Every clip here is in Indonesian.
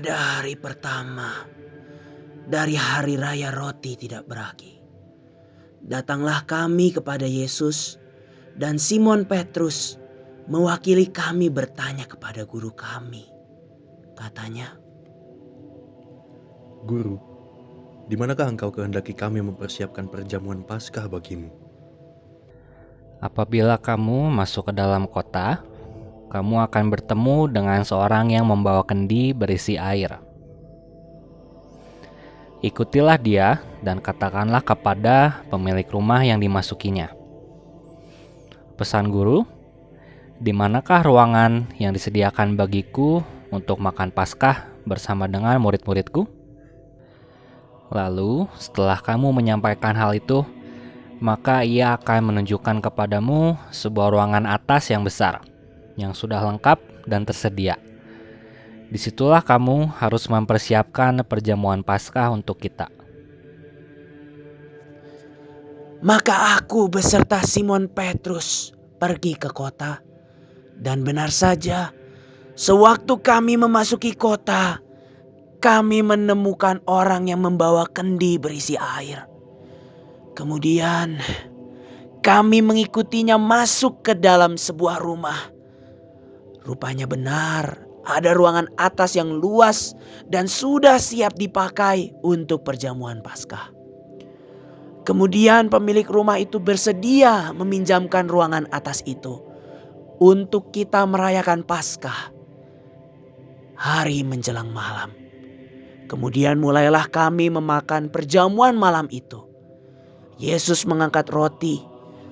Pada hari pertama dari hari raya roti tidak beragi, datanglah kami kepada Yesus dan Simon Petrus mewakili kami bertanya kepada guru kami. Katanya, Guru, di manakah engkau kehendaki kami mempersiapkan perjamuan Paskah bagimu? Apabila kamu masuk ke dalam kota, kamu akan bertemu dengan seorang yang membawa kendi berisi air. Ikutilah dia dan katakanlah kepada pemilik rumah yang dimasukinya. Pesan guru, di manakah ruangan yang disediakan bagiku untuk makan Paskah bersama dengan murid-muridku? Lalu setelah kamu menyampaikan hal itu, maka ia akan menunjukkan kepadamu sebuah ruangan atas yang besar, yang sudah lengkap dan tersedia. Disitulah kamu harus mempersiapkan perjamuan Paskah untuk kita. maka aku beserta Simon Petrus pergi ke kota. Dan benar saja, sewaktu kami memasuki kota, kami menemukan orang yang membawa kendi berisi air. Kemudian kami mengikutinya masuk ke dalam sebuah rumah. Rupanya benar, ada ruangan atas yang luas dan sudah siap dipakai untuk perjamuan Paskah. Kemudian pemilik rumah itu bersedia meminjamkan ruangan atas itu untuk kita merayakan Paskah. Hari menjelang malam, kemudian mulailah kami memakan perjamuan malam itu. Yesus mengangkat roti,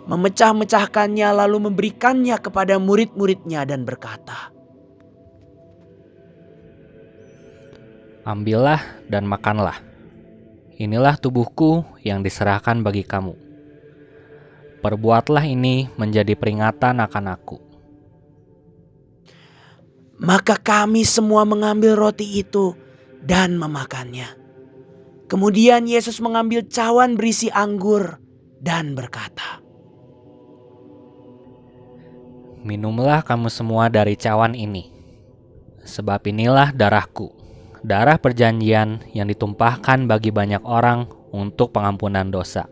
memecah-mecahkannya lalu memberikannya kepada murid-muridnya dan berkata, Ambillah dan makanlah. Inilah tubuhku yang diserahkan bagi kamu. Perbuatlah ini menjadi peringatan akan aku. Maka kami semua mengambil roti itu dan memakannya. Kemudian Yesus mengambil cawan berisi anggur dan berkata, Minumlah kamu semua dari cawan ini, sebab inilah darahku, darah perjanjian yang ditumpahkan bagi banyak orang untuk pengampunan dosa.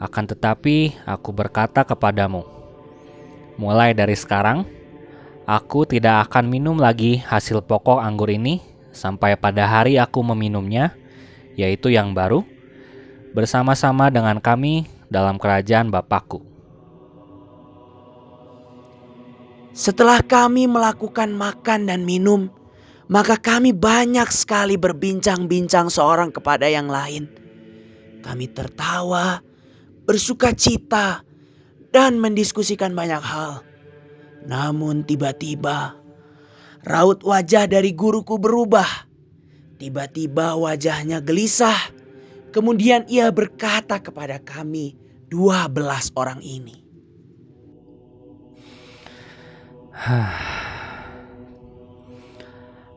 Akan tetapi aku berkata kepadamu, mulai dari sekarang, aku tidak akan minum lagi hasil pokok anggur ini sampai pada hari aku meminumnya, yaitu yang baru, bersama-sama dengan kami dalam kerajaan Bapakku. Setelah kami melakukan makan dan minum, maka kami banyak sekali berbincang-bincang seorang kepada yang lain. Kami tertawa, bersuka cita, dan mendiskusikan banyak hal. Namun tiba-tiba raut wajah dari guruku berubah. Tiba-tiba wajahnya gelisah. Kemudian ia berkata kepada kami 12 orang ini,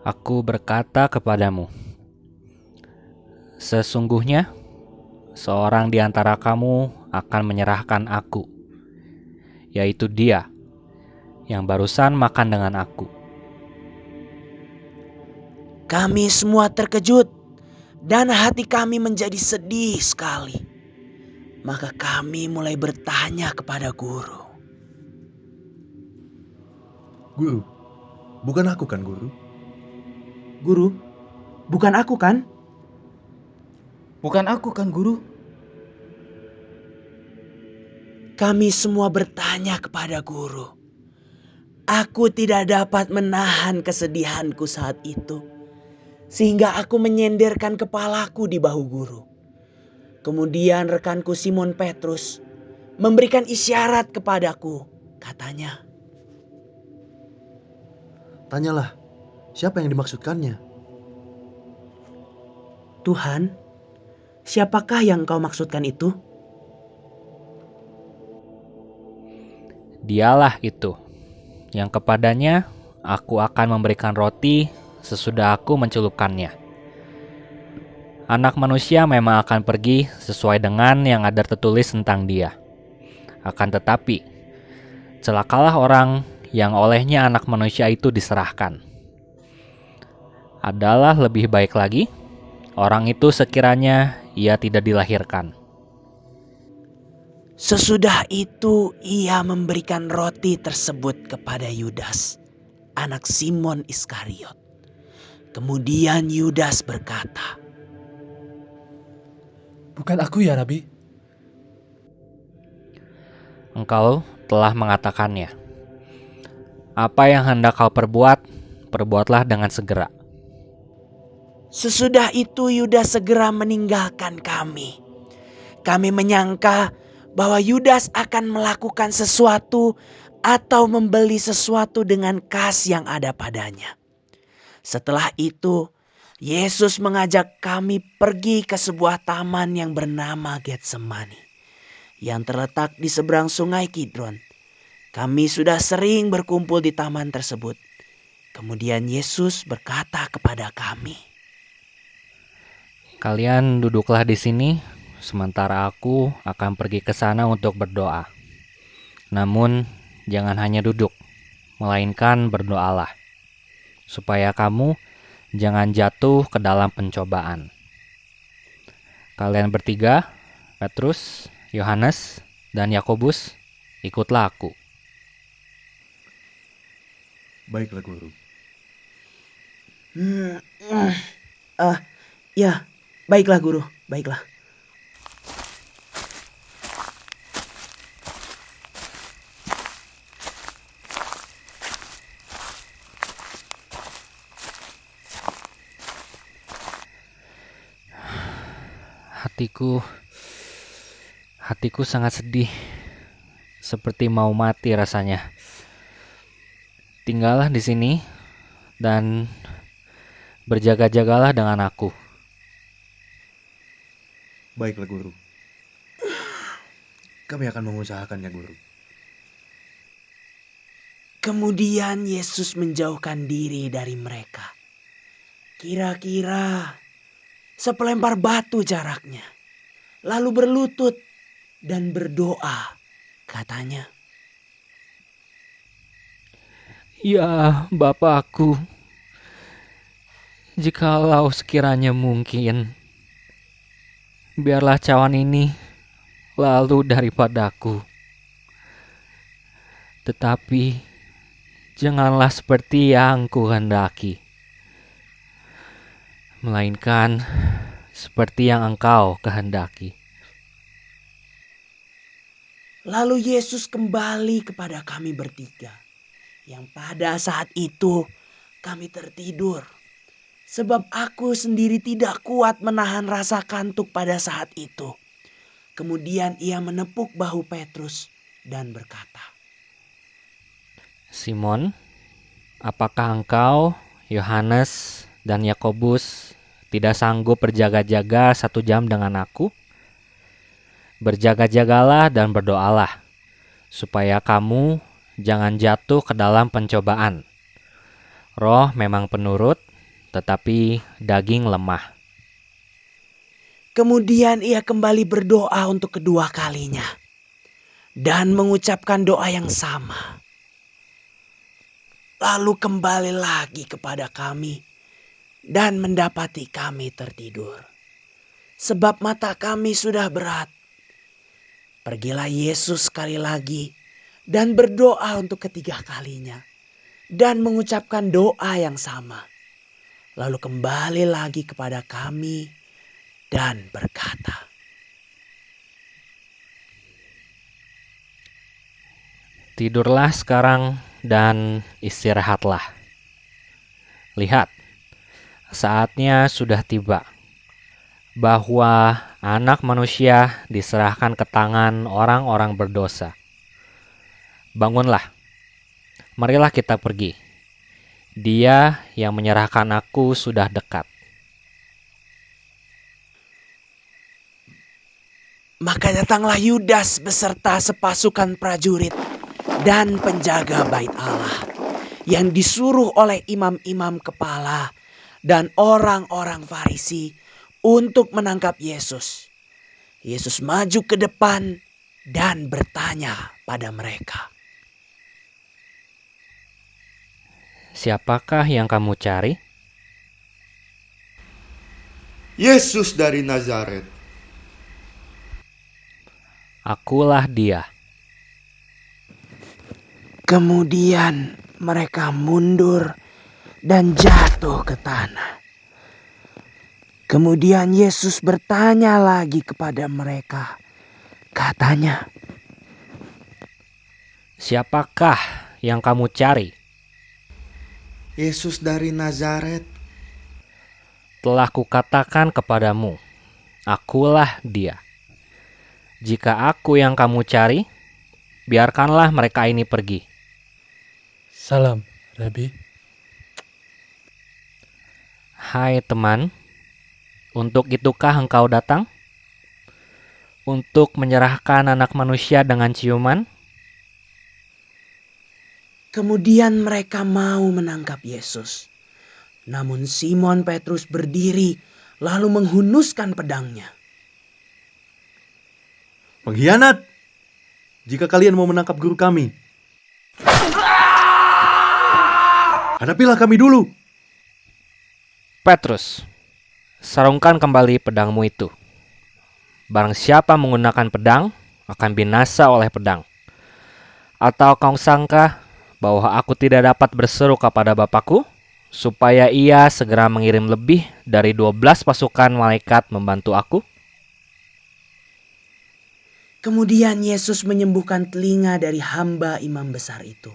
Aku berkata kepadamu, sesungguhnya seorang di antara kamu akan menyerahkan aku, yaitu dia yang barusan makan dengan aku. Kami semua terkejut dan hati kami menjadi sedih sekali. Maka kami mulai bertanya kepada guru. Guru, bukan aku kan guru? Guru, bukan aku kan? Bukan aku kan guru? Kami semua bertanya kepada guru. Aku tidak dapat menahan kesedihanku saat itu, sehingga aku menyenderkan kepalaku di bahu guru. Kemudian rekanku Simon Petrus memberikan isyarat kepadaku. Katanya, Tanyalah, siapa yang dimaksudkannya? Tuhan, siapakah yang kau maksudkan itu? Dialah itu, yang kepadanya aku akan memberikan roti sesudah aku mencelupkannya. Anak manusia memang akan pergi sesuai dengan yang ada tertulis tentang dia. Akan tetapi, celakalah orang yang olehnya anak manusia itu diserahkan. adalah lebih baik lagi orang itu sekiranya ia tidak dilahirkan. Sesudah itu ia memberikan roti tersebut kepada Yudas, anak Simon Iskariot. Kemudian Yudas berkata, Bukan aku ya, Rabi? Engkau telah mengatakannya. Apa yang hendak kau perbuat, perbuatlah dengan segera. sesudah itu Yudas segera meninggalkan kami. Kami menyangka bahwa Yudas akan melakukan sesuatu atau membeli sesuatu dengan kas yang ada padanya. Setelah itu, Yesus mengajak kami pergi ke sebuah taman yang bernama Getsemani, yang terletak di seberang sungai Kidron. Kami sudah sering berkumpul di taman tersebut. Kemudian Yesus berkata kepada kami, Kalian duduklah di sini, sementara aku akan pergi ke sana untuk berdoa. Namun, jangan hanya duduk, melainkan berdoalah, supaya kamu jangan jatuh ke dalam pencobaan. Kalian bertiga, Petrus, Yohanes, dan Yakobus, ikutlah aku. Baiklah guru. "Ya, baiklah guru, baiklah." Hatiku sangat sedih, seperti mau mati rasanya. Tinggallah di sini dan berjaga-jagalah dengan aku. Baiklah guru. Kami akan mengusahakannya guru. Kemudian Yesus menjauhkan diri dari mereka. Kira-kira sepelempar batu jaraknya. Lalu berlutut dan berdoa, katanya, Ya Bapakku, jikalau sekiranya mungkin, biarlah cawan ini lalu daripadaku. Tetapi janganlah seperti yang kuhendaki, melainkan seperti yang Engkau kehendaki. Lalu Yesus kembali kepada kami bertiga, yang pada saat itu kami tertidur. Sebab aku sendiri tidak kuat menahan rasa kantuk pada saat itu. Kemudian ia menepuk bahu Petrus dan berkata, Simon, apakah engkau, Yohanes, dan Yakobus tidak sanggup berjaga-jaga 1 jam dengan aku? Berjaga-jagalah dan berdoalah, supaya kamu jangan jatuh ke dalam pencobaan. Roh memang penurut, tetapi daging lemah. Kemudian ia kembali berdoa untuk kedua kalinya dan mengucapkan doa yang sama. Lalu kembali lagi kepada kami dan mendapati kami tertidur, sebab mata kami sudah berat. Pergilah Yesus sekali lagi dan berdoa untuk ketiga kalinya dan mengucapkan doa yang sama. Lalu kembali lagi kepada kami dan berkata, Tidurlah sekarang dan istirahatlah. Lihat, saatnya sudah tiba bahwa Anak Manusia diserahkan ke tangan orang-orang berdosa. Bangunlah, marilah kita pergi. Dia yang menyerahkan aku sudah dekat. Maka datanglah Yudas beserta sepasukan prajurit dan penjaga bait Allah yang disuruh oleh imam-imam kepala dan orang-orang Farisi untuk menangkap Yesus. Yesus maju ke depan dan bertanya pada mereka, Siapakah yang kamu cari? Yesus dari Nazaret. Akulah dia. Kemudian mereka mundur dan jatuh ke tanah. Kemudian Yesus bertanya lagi kepada mereka. Katanya, Siapakah yang kamu cari? Yesus dari Nazaret. Telah kukatakan kepadamu, akulah dia. Jika aku yang kamu cari, biarkanlah mereka ini pergi. Salam, Rabi. Hai teman, untuk itukah engkau datang? Untuk menyerahkan anak manusia dengan ciuman? kemudian mereka mau menangkap Yesus. Namun Simon Petrus berdiri lalu menghunuskan pedangnya. Pengkhianat! Jika kalian mau menangkap guru kami, hadapilah kami dulu. Petrus, sarungkan kembali pedangmu itu. Barang siapa menggunakan pedang, akan binasa oleh pedang. Atau kau sangka bahwa aku tidak dapat berseru kepada Bapakku, supaya ia segera mengirim lebih dari 12 pasukan malaikat membantu aku? Kemudian Yesus menyembuhkan telinga dari hamba imam besar itu.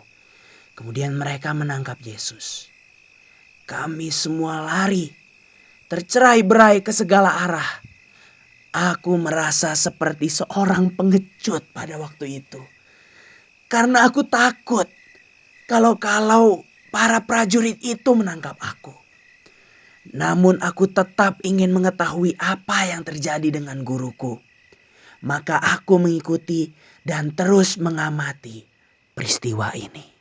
Kemudian mereka menangkap Yesus. Kami semua lari, tercerai-berai ke segala arah. Aku merasa seperti seorang pengecut pada waktu itu. Karena aku takut kalau para prajurit itu menangkap aku. Namun aku tetap ingin mengetahui apa yang terjadi dengan guruku. Maka aku mengikuti dan terus mengamati peristiwa ini.